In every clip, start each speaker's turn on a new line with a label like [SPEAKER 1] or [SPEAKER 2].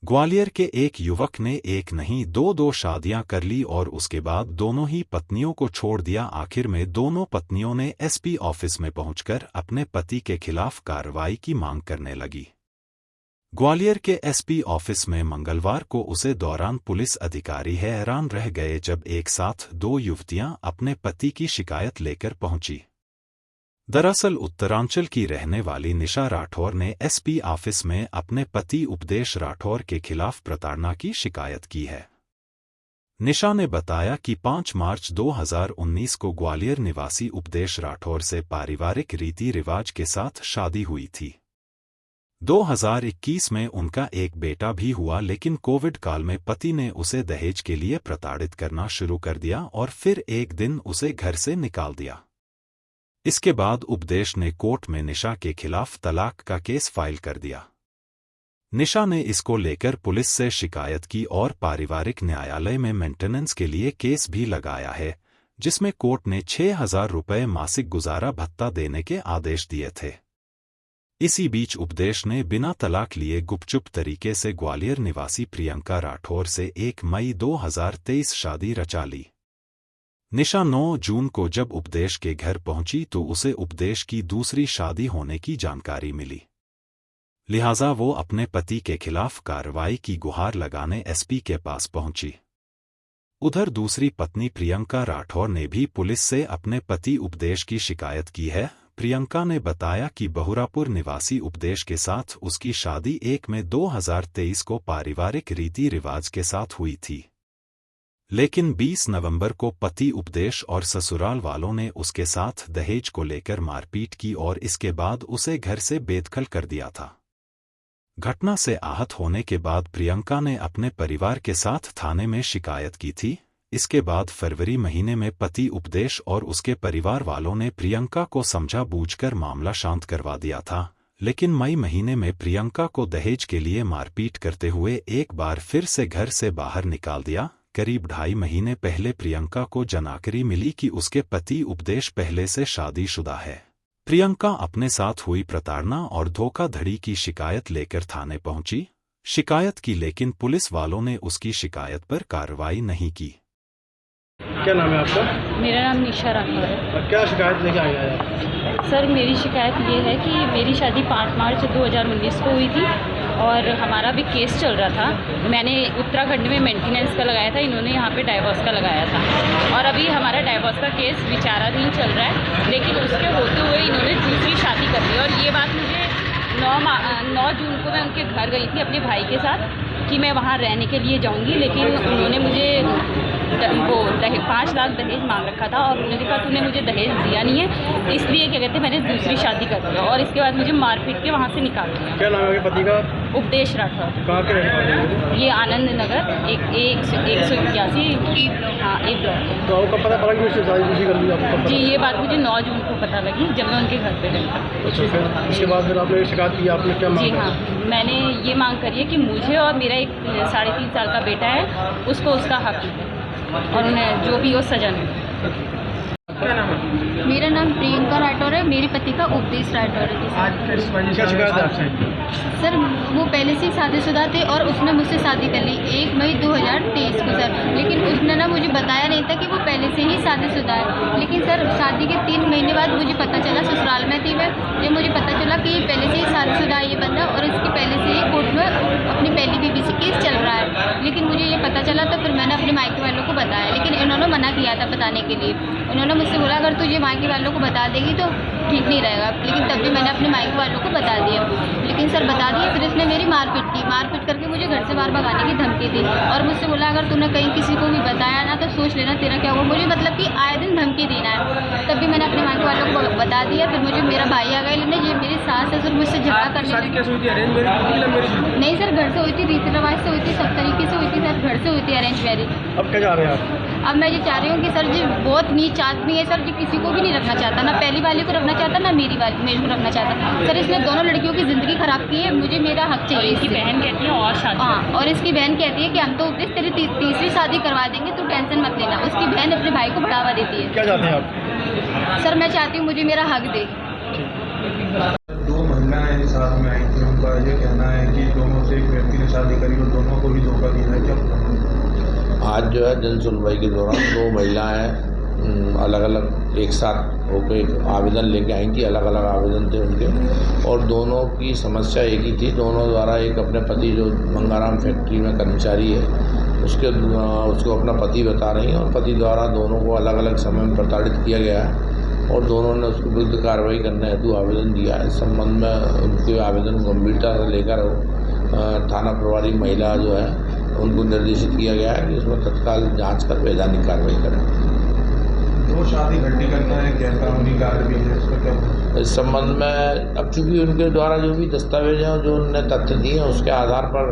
[SPEAKER 1] ग्वालियर के एक युवक ने एक नहीं दो शादियां कर ली और उसके बाद दोनों ही पत्नियों को छोड़ दिया। आखिर में दोनों पत्नियों ने एसपी ऑफिस में पहुंचकर अपने पति के खिलाफ कार्रवाई की मांग करने लगी। ग्वालियर के एसपी ऑफिस में मंगलवार को उसे दौरान पुलिस अधिकारी हैरान रह गए जब एक साथ दो युवतियां अपने पति की शिकायत लेकर पहुंची। दरअसल उत्तरांचल की रहने वाली निशा राठौर ने एसपी ऑफिस में अपने पति उपदेश राठौर के खिलाफ प्रताड़ना की शिकायत की है। निशा ने बताया कि 5 मार्च 2019 को ग्वालियर निवासी उपदेश राठौर से पारिवारिक रीति रिवाज के साथ शादी हुई थी। 2021 में उनका एक बेटा भी हुआ, लेकिन कोविड काल में पति ने उसे दहेज के लिए प्रताड़ित करना शुरू कर दिया और फिर एक दिन उसे घर से निकाल दिया। इसके बाद उपदेश ने कोर्ट में निशा के खिलाफ तलाक का केस फाइल कर दिया। निशा ने इसको लेकर पुलिस से शिकायत की और पारिवारिक न्यायालय में मेंटेनेंस के लिए केस भी लगाया है, जिसमें कोर्ट ने 6,000 रुपये मासिक गुजारा भत्ता देने के आदेश दिए थे। इसी बीच उपदेश ने बिना तलाक लिए गुपचुप तरीके से ग्वालियर निवासी प्रियंका राठौर से 1 मई 2023 शादी रचा ली। निशा 9 जून को जब उपदेश के घर पहुंची तो उसे उपदेश की दूसरी शादी होने की जानकारी मिली। लिहाजा वो अपने पति के खिलाफ कार्रवाई की गुहार लगाने एसपी के पास पहुंची। उधर दूसरी पत्नी प्रियंका राठौर ने भी पुलिस से अपने पति उपदेश की शिकायत की है। प्रियंका ने बताया कि बहुरापुर निवासी उपदेश के साथ उसकी शादी 1 मई 2023 को पारिवारिक रीति रिवाज के साथ हुई थी, लेकिन 20 नवंबर को पति उपदेश और ससुराल वालों ने उसके साथ दहेज को लेकर मारपीट की और इसके बाद उसे घर से बेदखल कर दिया था। घटना से आहत होने के बाद प्रियंका ने अपने परिवार के साथ थाने में शिकायत की थी। इसके बाद फरवरी महीने में पति उपदेश और उसके परिवार वालों ने प्रियंका को समझा बूझकर मामला शांत करवा दिया था, लेकिन मई महीने में प्रियंका को दहेज के लिए मारपीट करते हुए एक बार फिर से घर से बाहर निकाल दिया। करीब 2.5 महीने पहले प्रियंका को जानकारी मिली कि उसके पति उपदेश पहले से शादीशुदा है। प्रियंका अपने साथ हुई प्रताड़ना और धोखाधड़ी की शिकायत लेकर थाने पहुंची। शिकायत की, लेकिन पुलिस वालों ने उसकी शिकायत पर कार्रवाई नहीं की।
[SPEAKER 2] क्या नाम है आपका?
[SPEAKER 3] मेरा नाम निशा राठौर है।
[SPEAKER 2] क्या शिकायत लेके आए हैं आप?
[SPEAKER 3] सर, मेरी शिकायत ये है कि मेरी शादी 5 मार्च 2019 को हुई थी और हमारा भी केस चल रहा था। मैंने उत्तराखंड में मेंटेनेंस का लगाया था, इन्होंने यहाँ पे डाइवोर्स का लगाया था और अभी हमारा डाइवोर्स का केस विचाराधीन चल रहा है। लेकिन उसके होते हुए इन्होंने दूसरी शादी कर दी और ये बात मुझे 9 जून को मैं उनके घर गई थी अपने भाई के साथ कि मैं वहाँ रहने के लिए जाऊँगी, लेकिन उन्होंने मुझे वो 5 लाख दहेज मांग रखा था और उन्होंने कहा तूने मुझे दहेज दिया नहीं है, इसलिए क्या कहते हैं मैंने दूसरी शादी कर दी और इसके बाद मुझे मारपीट के वहाँ से निकाल दिया।
[SPEAKER 2] क्या नाम है आपके पति का?
[SPEAKER 3] उपदेश राठौर।
[SPEAKER 2] कहाँ के रहने वाले हैं?
[SPEAKER 3] ये आनंद नगर 181 हाँ ए ब्लॉक।
[SPEAKER 2] तो आपको पता पड़ा कि उससे शादी कर ली आपको?
[SPEAKER 3] जी, ये बात मुझे 9 जून को पता लगी जब मैं उनके घर पे गई।
[SPEAKER 2] अच्छा, फिर इसके बाद फिर आपने शिकायत की, आपने क्या मांग?
[SPEAKER 3] जी हाँ, मैंने ये मांग करी है कि मुझे और मेरा एक 3.5 साल का बेटा है उसको उसका हक मिले और उन्हें जो भी हो सजा मिले।
[SPEAKER 2] क्या नाम है?
[SPEAKER 4] मेरा नाम प्रियंका राठौर है, मेरे पति का उपदेश राठौर है।
[SPEAKER 2] आज किस वजह से शिकायत है आपसे?
[SPEAKER 4] सर, वो पहले से ही शादीशुदा थे और उसने मुझसे शादी कर ली 1 मई 2023 को सर। लेकिन उसने ना मुझे बताया नहीं था कि वो पहले से ही शादीशुदा है। लेकिन सर, शादी के 3 महीने बाद मुझे पता चला, ससुराल में थी मैं, जब मुझे पता चला कि ये पहले से ही शादीशुदा है ये बंदा और इसकी पहले से ही कोर्ट में अपनी पहली बीवी से केस चल रहा है। लेकिन मुझे ये पता चला तो फिर मैंने अपने मायके वालों को बताया, लेकिन इन्होंने मना किया था बताने के लिए। उन्होंने मुझसे बोला अगर तुझे मायके वालों को बता देगी तो ठीक नहीं रहेगा, लेकिन तब भी मैंने अपने मायके वालों को बता दिया। लेकिन सर बता दिया, फिर इसने मेरी मारपीट की, मारपीट करके मुझे घर से बाहर भगाने की धमकी दी और मुझसे बोला अगर तूने कहीं किसी को भी बताया ना तो सोच लेना तेरा क्या हुआ। मुझे मतलब कि आए दिन धमकी देना है। तब भी मैंने अपने मायके वालों को बता दिया। फिर मुझे मेरा भाई आ गया लेने, ये मेरी सास ससुर मुझसे झगड़ा करने लगे। नहीं सर, घर से हुई थी, रीति रिवाज से हुई थी, सब तरीके से हुई थी सर, घर से हुई थी अरेंज मैरिज।
[SPEAKER 2] अब क्या जा रहे हैं आप?
[SPEAKER 4] अब मैं ये चाह रही हूँ कि सर जी बहुत नीच आदमी है सर जी, किसी को भी नहीं रखना चाहता, ना पहली वाली को रखना चाहता ना मेरे को रखना चाहता। सर इसने दोनों लड़कियों की ज़िंदगी खराब की है, मुझे मेरा हक चाहिए।
[SPEAKER 3] इसकी बहन कहती है और शादी,
[SPEAKER 4] हाँ, और इसकी बहन कहती है कि हम तो उपदेश तेरी तीसरी शादी करवा देंगे, तू टेंशन मत लेना। उसकी बहन अपने भाई को बढ़ावा देती है।
[SPEAKER 2] क्या चाहते हैं आप?
[SPEAKER 4] सर मैं चाहती हूँ मुझे मेरा हक दे।
[SPEAKER 5] 2 महिलाएं साथ में आई थी, उनका ये कहना है कि दोनों से एक व्यक्ति ने शादी करी और दोनों को भी धोखा दिया है, क्या?
[SPEAKER 6] आज जो है जन सुनवाई के दौरान 2 महिलाएं अलग अलग एक साथ होकर एक आवेदन लेके आई थी। अलग अलग आवेदन थे उनके, और दोनों की समस्या एक ही थी। दोनों द्वारा एक अपने पति जो मंगाराम फैक्ट्री में कर्मचारी है उसको अपना पति बता रही हैं, और पति द्वारा दोनों को अलग अलग समय में प्रताड़ित किया गया है और दोनों ने उसके विरुद्ध कार्रवाई करने हेतु आवेदन दिया है। इस संबंध में उनके आवेदन को गंभीरता से लेकर थाना प्रभारी महिला जो है उनको निर्देशित किया गया है कि उसमें तत्काल जांच कर वैधानिक कार्रवाई करें।
[SPEAKER 5] दो शादी इकट्ठी करना है गैर कानूनी कार्य भी है, इसका क्या?
[SPEAKER 6] इस संबंध में अब चूँकि उनके द्वारा जो भी दस्तावेज हैं जो उन्होंने तथ्य दिए हैं उसके आधार पर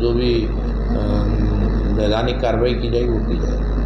[SPEAKER 6] जो भी वैधानिक कार्रवाई की जाएगी वो की जाएगी।